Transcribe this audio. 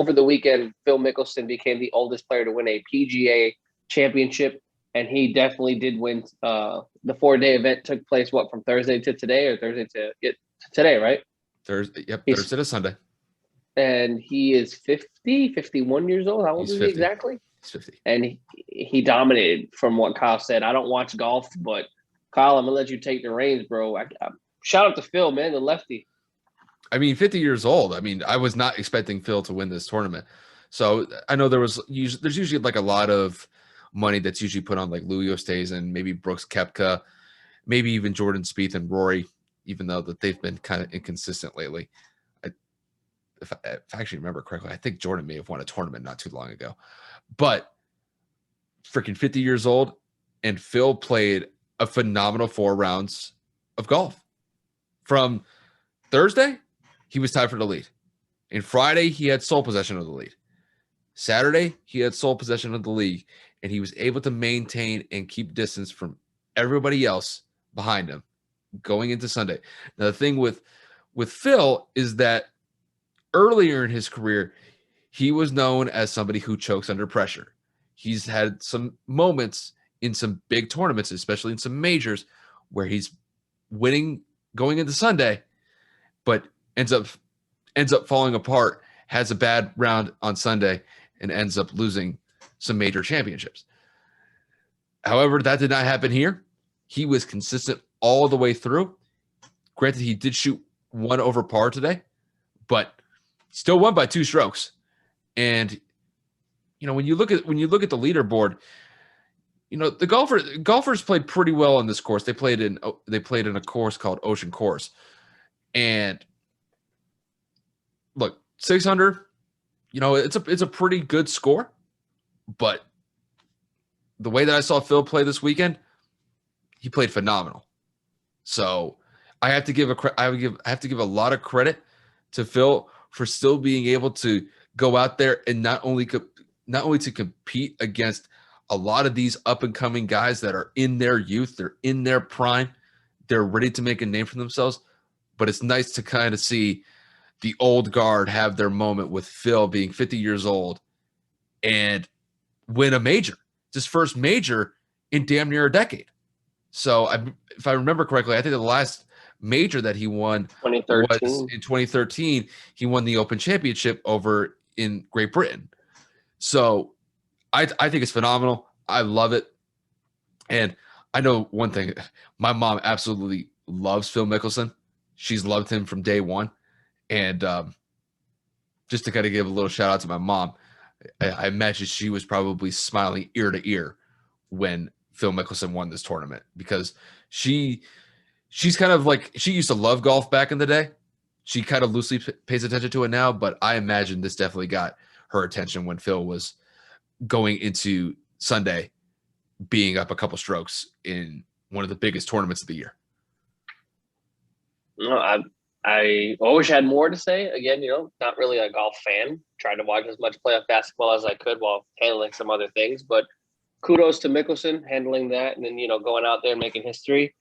over the weekend, Phil Mickelson became the oldest player to win a PGA Championship, and he definitely did win. The 4-day event took place from Thursday to today, or Thursday to today, right? Thursday, yep, He's Thursday to Sunday. and he is 50, 51 years old. How old He's is he 50. exactly? He's 50. And he dominated from what Kyle said. I don't watch golf, but Kyle, I'm gonna let you take the reins, bro. Shout out to Phil, man, the lefty. I mean, 50 years old. I mean, I was not expecting Phil to win this tournament. So I know there's usually like a lot of money that's usually put on like Louis Oosthuizen, maybe Brooks Koepka, maybe even Jordan Spieth and Rory, even though that they've been kind of inconsistent lately. If I actually remember correctly, I think Jordan may have won a tournament not too long ago. But freaking 50 years old, and Phil played a phenomenal 4 rounds of golf. From Thursday, he was tied for the lead. And Friday, he had sole possession of the lead. Saturday, he had sole possession of the lead, and he was able to maintain and keep distance from everybody else behind him going into Sunday. Now, the thing with Phil is that earlier in his career, he was known as somebody who chokes under pressure. He's had some moments in some big tournaments, especially in some majors, where he's winning going into Sunday, but ends up falling apart, has a bad round on Sunday, and ends up losing some major championships. However, that did not happen here. He was consistent all the way through. Granted, he did shoot 1 over par today, but still won by 2 strokes. And when you look at the leaderboard, the golfers played pretty well on this course. They played in a course called Ocean Course. And look, 600, it's a pretty good score, but the way that I saw Phil play this weekend, he played phenomenal. So I have to give a lot of credit to Phil for still being able to go out there and not only to compete against a lot of these up and coming guys that are in their youth, they're in their prime, they're ready to make a name for themselves, but it's nice to kind of see the old guard have their moment with Phil being 50 years old and win a major. It's his first major in damn near a decade. So if I remember correctly, I think the last major that he won 2013. was in 2013. He won the Open Championship over in Great Britain. So I think it's phenomenal. I love it. And I know one thing. My mom absolutely loves Phil Mickelson. She's loved him from day one. And just to kind of give a little shout out to my mom, I imagine she was probably smiling ear to ear when Phil Mickelson won this tournament, because she's kind of like, she used to love golf back in the day. She kind of loosely pays attention to it now, but I imagine this definitely got her attention when Phil was going into Sunday being up a couple strokes in one of the biggest tournaments of the year. No, I always had more to say. Again, not really a golf fan. Tried to watch as much playoff basketball as I could while handling some other things. But kudos to Mickelson handling that, and then going out there and making history.